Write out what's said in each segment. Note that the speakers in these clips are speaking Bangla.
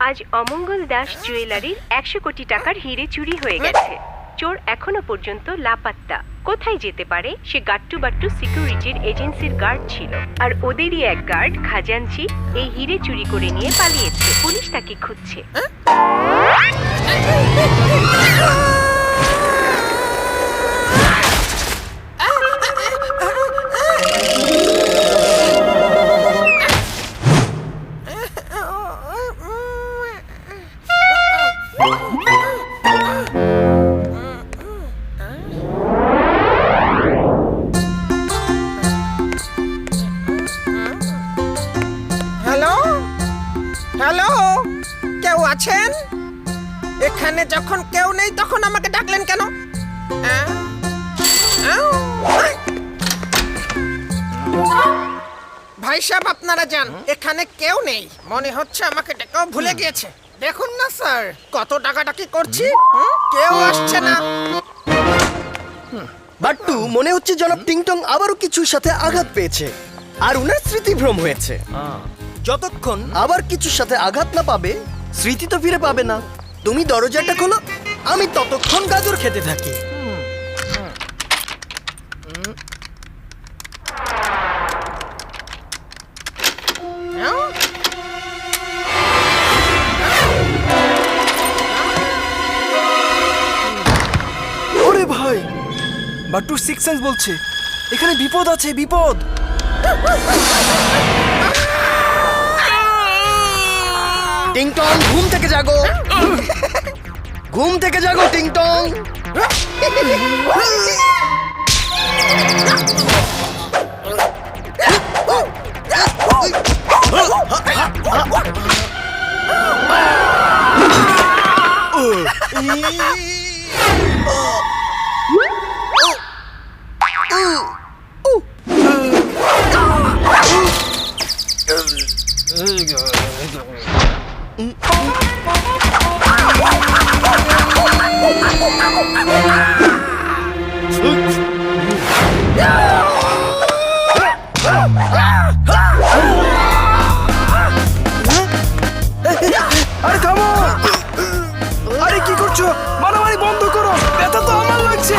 আজ অমঙ্গল দাস জুয়েলারির 100 কোটি টাকার হিরে চুরি হয়ে গেছে। চোর এখনো পর্যন্ত লাপাত্তা। কোথায় যেতে পারে? সে গাট্টু বাট্টু সিকিউরিটির এজেন্সির গার্ড ছিল, আর ওদেরই এক গার্ড খাজাঞ্চি এই হিরে চুরি করে নিয়ে পালিয়েছে। পুলিশ তাকে খুঁজছে। হ্যালো হ্যালো, কেউ আছেন এখানে? যখন কেউ নেই তখন আমাকে ডাকলেন কেন? ভাই সাহেব, আপনারা যান, এখানে কেউ নেই। মনে হচ্ছে আমাকে ডেকেও ভুলে গিয়েছে। দেখুন না স্যার, কত টাকাটাকি করছি, কেউ আসছে না। বাট্টু, মনে হচ্ছে জনাব টিংটং আবারও কিছুর সাথে আঘাত পেয়েছে আর উনার স্মৃতিভ্রম হয়েছে। যতক্ষণ আবার কিছুর সাথে আঘাত না পাবে, স্মৃতি তো ফিরে পাবে না। তুমি দরজাটা খোলো, আমি ততক্ষণ গাজর খেতে থাকি। ওরে ভাই, বাট্টুর সিক্স সেন্স বলছে এখানে বিপদ আছে, বিপদ। টিংটং, ঘুম থেকে জাগো, ঘুম থেকে জাগো টিংটং। আরে থামো, আরে কি করছো? মারামারি বন্ধ করো, ব্যথা তো আমার লাগছে।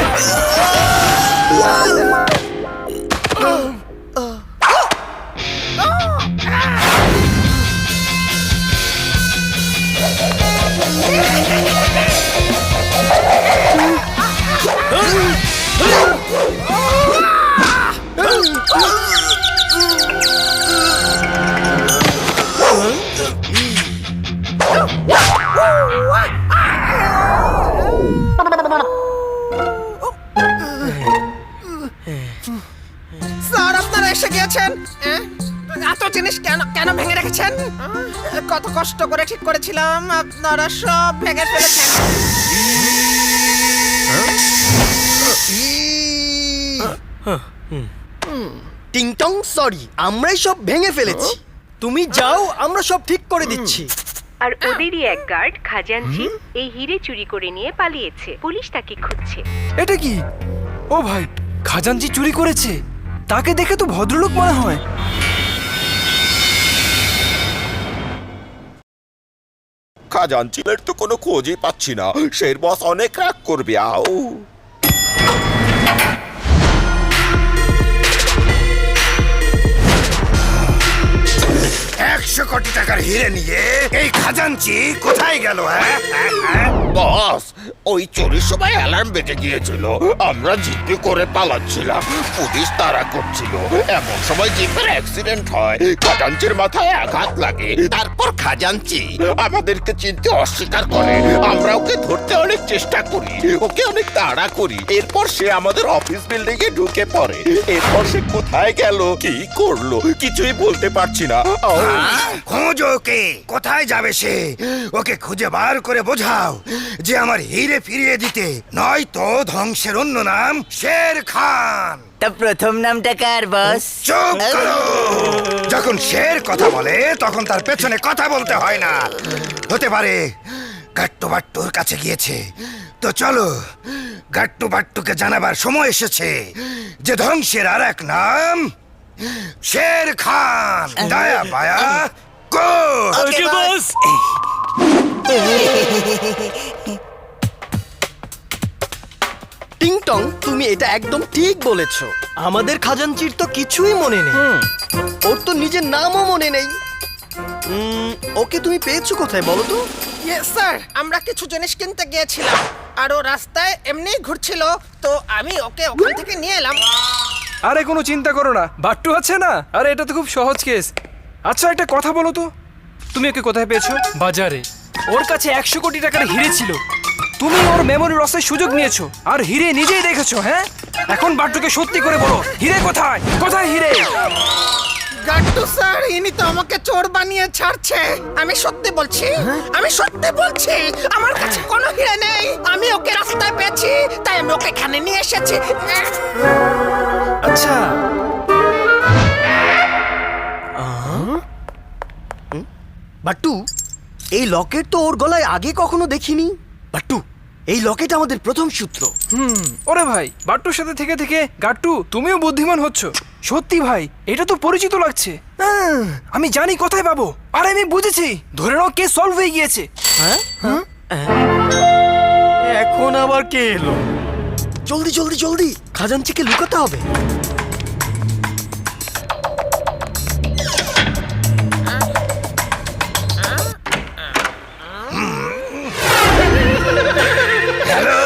স্যার, আপনারা এসে গিয়েছেন। এত জিনিস কেন কেন ভেঙে রেখেছেন? কত কষ্ট করে ঠিক করেছিলাম, আপনারা সব ভেঙে ফেলেছেন। টিংটং, সরি, আমরাই সব ভেঙে ফেলেছি। তুমি যাও, আমরা সব ঠিক করে দিচ্ছি। আর ওদেরই এক গার্ড খাজাঞ্চি এই হিরে চুরি করে নিয়ে পালিয়েছে। পুলিশ তাকে খুঁজছে। এটা কি? ও ভাই, খাজাঞ্চি চুরি করেছে। তাকে দেখে তো ভদ্রলোক মনে হয়। খাজাঞ্চির তো কোনো খোঁজই পাচ্ছি না। শের বস অনেক রাগ করবে। আও 100 কোটি টাকার হিরে নিয়ে এই খাজাঞ্চি কোথায় গেল? বস, ওই চুরির সময় অ্যালার্ম বেজে গিয়েছিল। আমরা জিপে করে পালাচ্ছিলাম, পুলিশ তাড়া করছিল। এমন সময় জিপের অ্যাক্সিডেন্ট হয়, খাজাঞ্চির মাথায় আঘাত লাগে। তারপর খাজাঞ্চি আমাদেরকে চিনতে অস্বীকার করে। আমরা ওকে ধরতে অনেক চেষ্টা করি, ওকে অনেক তাড়া করি। এরপর সে আমাদের অফিস বিল্ডিং এ ঢুকে পড়ে। এরপর সে কোথায় গেল, কি করলো, কিছুই বলতে পারছি না। খোঁজো ওকে, কোথায় যাবে সে? ওকে খুঁজে বার করে বোঝাও যে আমার হিরে ফিরিয়ে দিতে, নয়তো ধ্বংসের অন্য নাম শের খান। তা প্রথম নামটা কার বস? চুপ করো! যখন শের কথা বলে তখন তার পেছনে কথা বলতে হয় না। হতে পারে গাট্টু বাট্টুর কাছে গিয়েছে। তো চলো, গাট্টু বাট্টুকে জানাবার সময় এসেছে যে ধ্বংসের আর এক নাম শের খান। দায়া পায়া গো! ওকে বস। টিংটং, তুমি এটা একদম ঠিক বলেছো। আমাদের খাজাঞ্চির তো কিছুই মনে নেই, ওর তো নিজের নামও মনে নেই। ওকে তুমি পেয়েছো কোথায় বলো তো? স্যার, আমরা কিছু জিনিস কিনতে গিয়েছিলাম আর ও রাস্তায় এমনিই ঘুরছিল, তো আমি ওকে ওখান থেকে নিয়ে এলাম। আরে কোনো চিন্তা করো না, বাট্টু আছে না। আরে এটা তো খুব সহজ কেস। আচ্ছা একটা কথা বলো তো, তুমি ওকে কোথায় পেয়েছো? বাজারে। ওর কাছে 100 কোটি টাকার হিরে ছিল, তুমি ওর মেমোরি লসের সুযোগ নিয়েছো আর হিরে নিজেই দেখেছো। হ্যাঁ, এখন বাট্টুকে সত্যি করে বলো, হিরে কোথায়? কোথায় হিরে? গাট্টু স্যার, ইনি তো আমাকে চোর বানিয়ে ছাড়ছে। আমি সত্যি বলছি, আমি সত্যি বলছি, আমার কাছে কোনো হিরে নেই। আমি ওকে রাস্তায় পেয়েছি, তাই আমি ওকে এখানে নিয়ে এসেছি। আচ্ছা, বাট্টু, এই লকেট তো ওর গলায় আগে কখনো দেখিনি। বাট্টু, এই লকেট আমাদের প্রথম সূত্র। ওরে ভাই, বাট্টুর সাথে থেকে থেকে গাট্টু তুমিও বুদ্ধিমান হচ্ছ। সত্যি ভাই, এটা তো পরিচিত লাগছে। আমি জানি কোথায় পাবো। আরে আমি বুঝেছি, ধরে নাও কেস সলভ হয়ে গিয়েছে। এখন আবার কে এলো? জলদি জলদি জলদি, খাজাঞ্চিকে লুকাতে হবে। হ্যালো,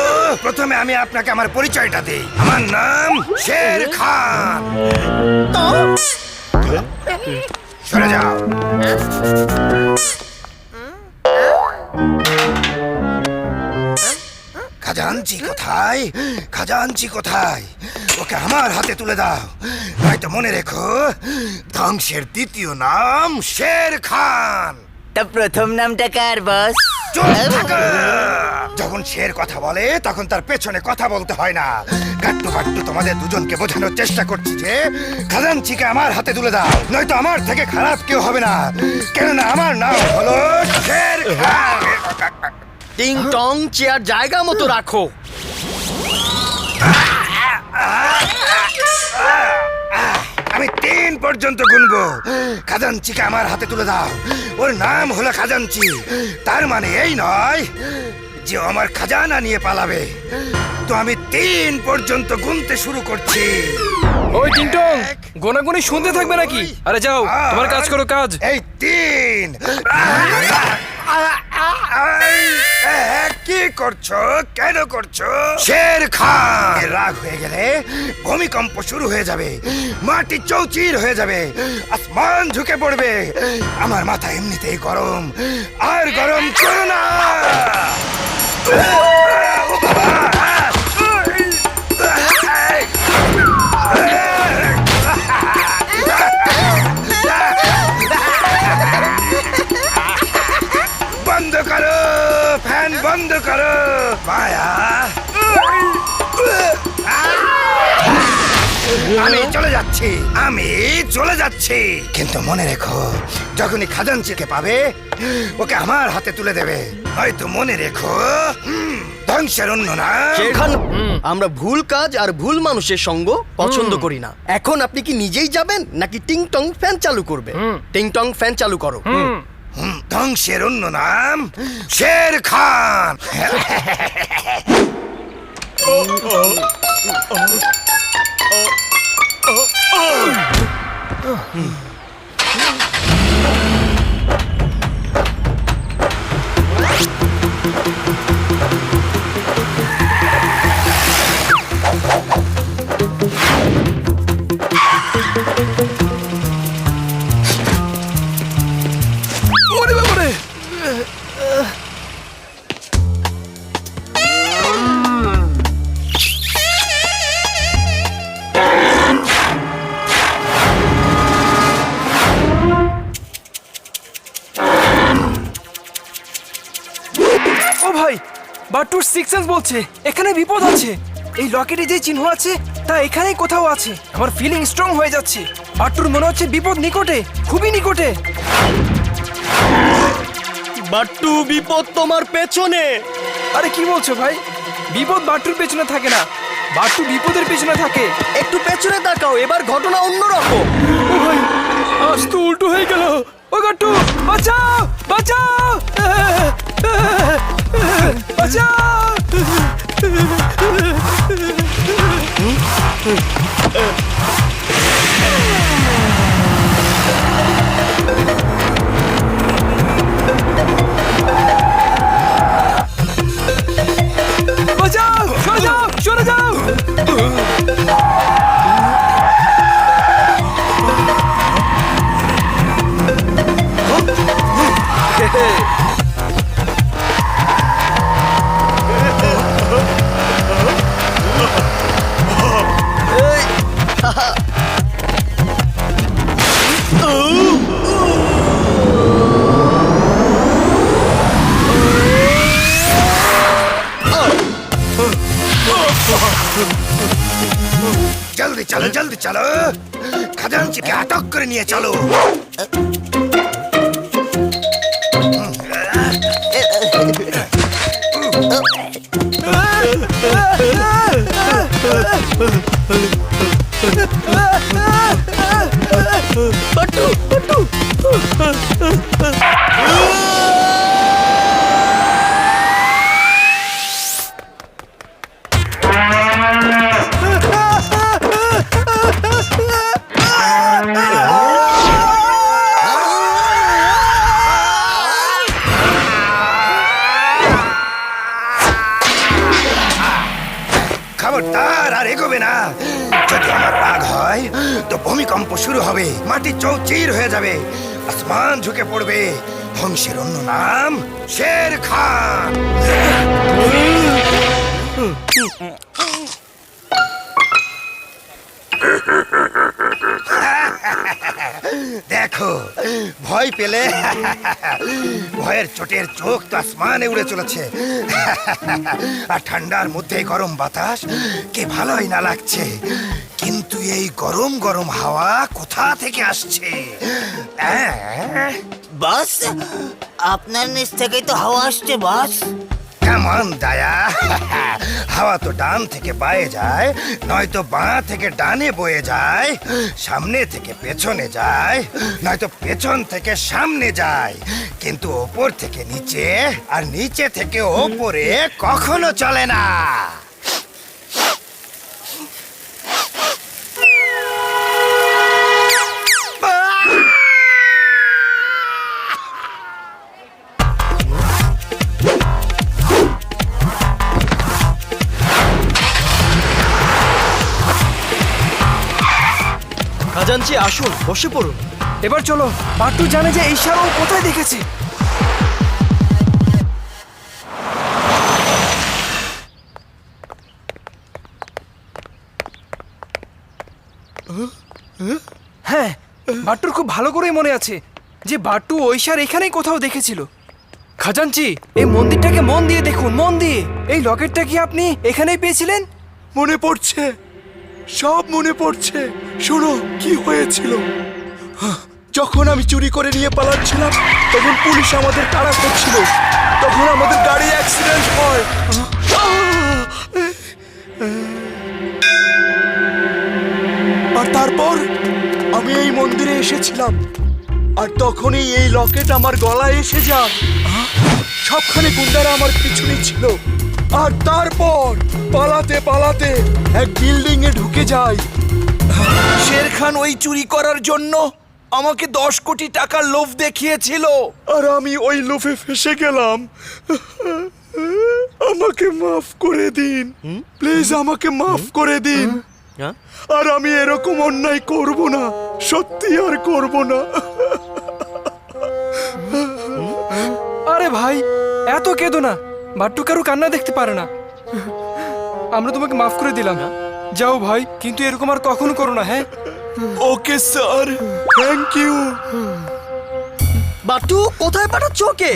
প্রথমে আমি আপনাকে আমার পরিচয়টা দিই। আমার নাম শের খান। সরে যাও। খাজাঞ্চি কোথায়? খাজাঞ্চি কোথায়? ওকে আমার হাতে তুলে দাও, নয়তো মনে রেখো ধ্বংসের দ্বিতীয় নাম শের খান। তা প্রথম নামটা কার বস? চুপ থাকো। যখন শের কথা বলে তখন তার পেছনে কথা বলতে হয় না। গাট্টু বাট্টু তোমাদের দুজনকে বোঝানোর চেষ্টা করছি যে খাজাঞ্চিকে আমার হাতে তুলে দাও, নয়তো আমার থেকে খারাপ কেউ হবে না, কেননা আমার নাম হলো শের খান। টিংটং, চেয়ার জায়গা মতো রাখো। আমি 3 পর্যন্ত গুনবো। খাজাঞ্চিকে আমার হাতে তুলে দাও। ওর নাম হলো খাজাঞ্চি, তার মানে এই নয় যে ও আমার খাজানা নিয়ে পালাবে। তো আমি 3 পর্যন্ত গুনতে শুরু করছি। ওই টিংটং, গোনাগুনি শুনতে থাকবে নাকি? আরে যাও, তোমার কাজ করো, কাজ। এই 3। কি করছো? কেন করছো? শের খান রাগ হয়ে গেলে ভূমিকম্প শুরু হয়ে যাবে, মাটি চৌচির হয়ে যাবে, আসমান ঝুঁকে পড়বে। আমার মাথা এমনিতেই গরম, আর গরম করো না। বন্ধ করো, ফ্যান বন্ধ করো। মায়া, আমি চলে যাচ্ছি, আমি চলে যাচ্ছি। কিন্তু মনে রেখো, যখনই খাজাঞ্চিকে পাবে ওকে আমার হাতে তুলে দেবে, হয়তো মনে রেখো ধ্বংসের অন্য না। শের খান, আমরা ভুল কাজ আর ভুল মানুষের সঙ্গ পছন্দ করি না। এখন আপনি কি নিজেই যাবেন নাকি টিংটং ফ্যান চালু করবে? টিংটং ফ্যান চালু করো। ধ্বংসের অন্য নাম শের খান। ওরে বাবারে! ও ভাই, বাট্টুর সিক্স সেন্স বলছে এখানে বিপদ আছে। এই লকেটে যে চিহ্ন আছে তা এখানেই কোথাও আছে। আমার ফিলিং স্ট্রং হয়ে যাচ্ছে। বাট্টুর মনে হচ্ছে বিপদ নিকটে, খুবই নিকটে। বাট্টু, বিপদ তোমার পেছনে। আরে কি বলছো ভাই? বিপদ বাট্টুর পেছনে থাকে না, বাট্টু বিপদের পেছনে থাকে। একটু পেছনে তাকাও, এবার ঘটনা অন্যরকম। ও ভাই, আজ তো উল্টো হয়ে গেল। ও গাট্টু, বাঁচাও বাঁচাও! চলো জলদি চলো, খাজাঞ্চিকে আটক করে নিয়ে চলো। খবরদার আর এগোবে না। যদি আমার রাগ হয় তো ভূমিকম্প শুরু হবে, মাটি চৌচির হয়ে যাবে, আসমান ঝুঁকে পড়বে। ধ্বংসের অন্য নাম শের খান। দেখো, ভয় পেলে ভয়ের চোটের চোখ তো আসমানে উড়ে চলেছে। আর ঠান্ডার মধ্যে গরম বাতাস কে ভালোই না লাগছে, কিন্তু এই গরম গরম হাওয়া কোথা থেকে আসছে? বস, আপনার নিচ থেকেই তো হাওয়া আসছে বস। কেমন দায়া, হাওয়া তো ডান থেকে বায়ে যায়, নয়তো বাঁ থেকে ডানে বয়ে যায়, সামনে থেকে পেছনে যায়, নয়তো পেছন থেকে সামনে যায়, কিন্তু ওপর থেকে নিচে আর নিচে থেকে ওপরে কখনো চলে না। খাজাঞ্চি আসুন, বসে পড়ুন। এবার চলো, বাট্টু জানে যে এই সার ও কোথায় দেখেছি। হ্যাঁ, বাট্টুর খুব ভালো করেই মনে আছে যে বাট্টু ওই সার এখানেই কোথাও দেখেছিল। খাজাঞ্চি, এই মন্দিরটাকে মন দিয়ে দেখুন, মন দিয়ে। এই লকেটটা কি আপনি এখানেই পেয়েছিলেন? মনে পড়ছে, সব মনে পড়ছে। শোনো কি হয়েছিল। যখন আমি চুরি করে নিয়ে পালাচ্ছিলাম তখন পুলিশ আমাদের তাড়া করছিল, তখন আমাদের গাড়ি অ্যাক্সিডেন্ট হয়। আর তারপর আমি এই মন্দিরে এসেছিলাম, আর তখনই এই লকেট আমার গলায় এসে যায়। সবখানে গুন্ডারা আমার পিছনে ছিল, আর তারপর পালাতে পালাতে এক বিল্ডিং এ ঢুকে যাই। শের খান ওই চুরি করার জন্য আমাকে 10 কোটি টাকার লোভ দেখিয়েছিল, আর আমি ওই লোভে ফেসে গেলাম। আমাকে মাফ করে দিন, প্লিজ আমাকে মাফ করে দিন। আর আমি এরকম অন্যায় করব না, সত্যি আর করব না। আরে ভাই, এত কেঁদো না। বাট্টু কারো কান্না দেখতে পারে না। আমরা তোমাকে মাফ করে দিলাম, যাও ভাই, কিন্তু এরকম আর কখনো করো না। হ্যাঁ, ওকে স্যার, থ্যাংক ইউ। বাট্টু, কোথায় পাঠাচ্ছ ওকে?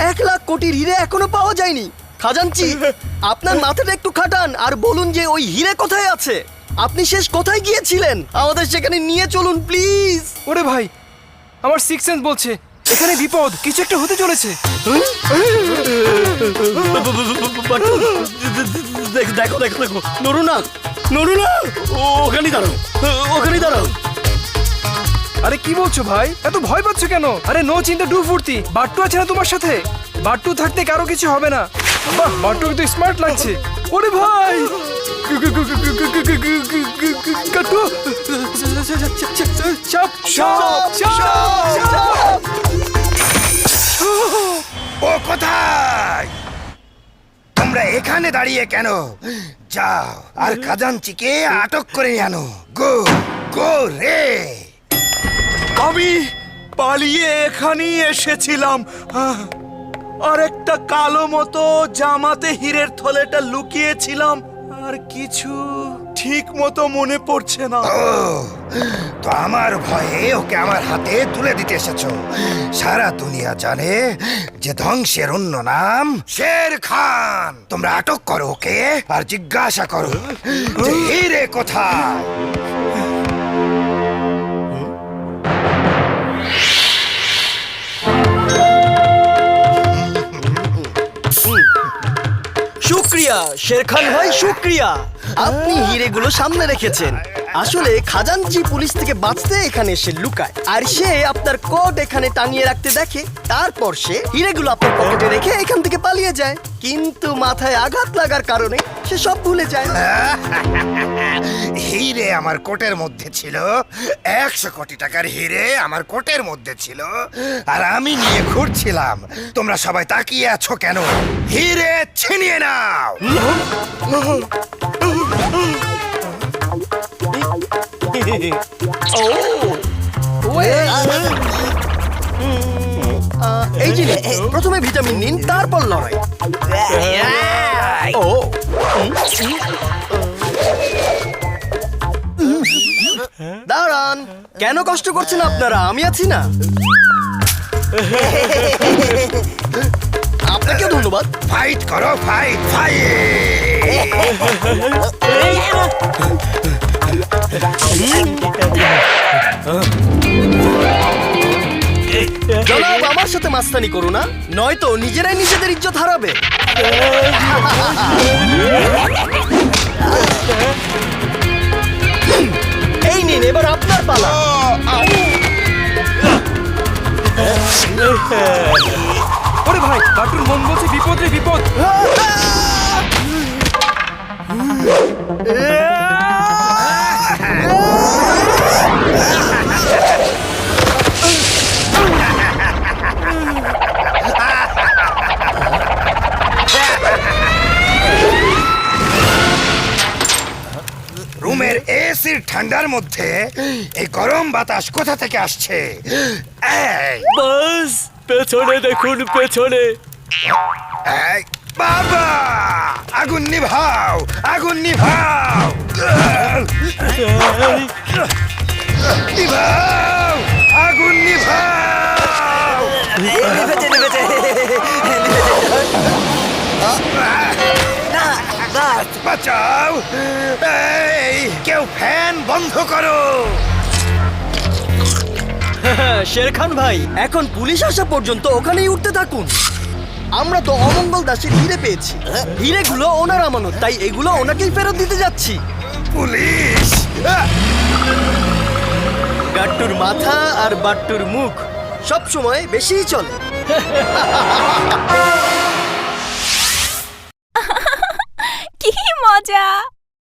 1 লাখ কোটির হিরে এখনো পাওয়া যায়নি। খাজাঞ্চি, আপনার মাথাটা একটু খাটান আর বলুন যে ওই হিরে কোথায় আছে। আপনি শেষ কোথায় গিয়েছিলেন? আমাদের সেখানে নিয়ে চলুন প্লিজ। ওরে ভাই, আমার সিক্স সেন্স বলছে এখানে বিপদ, কিছু একটা হতে চলেছে। দেখো দেখো দেখো, নড়ু না, নড়ু না, ওখানেই দাঁড়াও, ওখানেই দাঁড়াও। আরে কি বলছো ভাই, এত ভয় পাচ্ছ কেন? আরে নো চিন্তা ডু ফুর্তি, বাট্টু আছে না তোমার সাথে। বাট্টু থাকতে কারো কিছু হবে না। বাহ, বাট্টু কিন্তু স্মার্ট লাগছে। ওরে ভাই, কাটু, চাপ চাপ চাপ। ও কোথায়? তোমরা এখানে দাঁড়িয়ে কেন? যাও আর খাজাঞ্চিকে আটক করে আনো। গো গো রে। আমি পালিয়ে এখানেই এসেছিলাম, আর একটা কালো মতো জামাতে হীরের থলেটা লুকিয়েছিলাম, আর কিছু ঠিক মতো মনে পড়ছে না। ও তো আমার ভয়ে ওকে আমার হাতে তুলে দিতে এসেছো। সারা দুনিয়া জানে যে ধ্বংসের অন্য নাম শের খান। তোমরা আটক করো ওকে আর জিজ্ঞাসা করো যে হিরে কোথায়। শুক্রিয়া শেরখান ভাই, শুক্রিয়া। আপনি হিরেগুলো সামনে রেখেছেন। আসলে খাজানজি পুলিশ থেকে বাঁচতে এখানে এসে লুকায়, আর সে আপনার কোট এখানে টাঙিয়ে রাখতে দেখে। তারপর সে হিরেগুলো আপনার পকেটে রেখে এখান থেকে পালিয়ে যায়, কিন্তু মাথায় আঘাত লাগার কারণে সে সব ভুলে যায়। হিরে আমার কোটের মধ্যে ছিল, 100 কোটি টাকার হিরে আমার কোটের মধ্যে ছিল, আর আমি নিয়ে ঘুরছিলাম। তোমরা সবাই তাকিয়ে আছো কেন? হিরে ছিনিয়ে নাও। এই যে নিন, প্রথমে ভিটামিন নিন, তারপর লড়াই। ও দাঁড়ান, কেন কষ্ট করছেন আপনারা? আমি আছি না। আপনাকে ধন্যবাদ। ফাইট করো, ফাইট ফাইট। জনাব, আমার সাথে মাস্তানি করো না, নয়তো নিজেরাই নিজেদের ইজ্জত হারাবে। এই নিন, এবার আপনার পালা। ওরে ভাই, বাটুর মন বলছে বিপদ রে বিপদ। রুমের এসির ঠান্ডার মধ্যে এই গরম বাতাস কোথা থেকে আসছে? এই, বাস পেছনে দেখুন, পেছনে। এই, বাবা, আগুন নিভাও, আগুন নিভাও, নিভাও, আগুন নিভাও। বাঁচাও! এই, কেউ ফ্যান বন্ধ করো। শেরখান ভাই, এখন পুলিশ আসা পর্যন্ত ওখানেই উঠতে থাকুন। আমরা তো অমঙ্গল দাসের হিরে পেয়েছি, হিরেগুলো ওনার আমানত, তাই এগুলো ওনাকেই ফেরত দিতে যাচ্ছি। পুলিশ! গাট্টুর মাথা আর বাট্টুর মুখ সব সময় বেশিই চলে। কি মজা!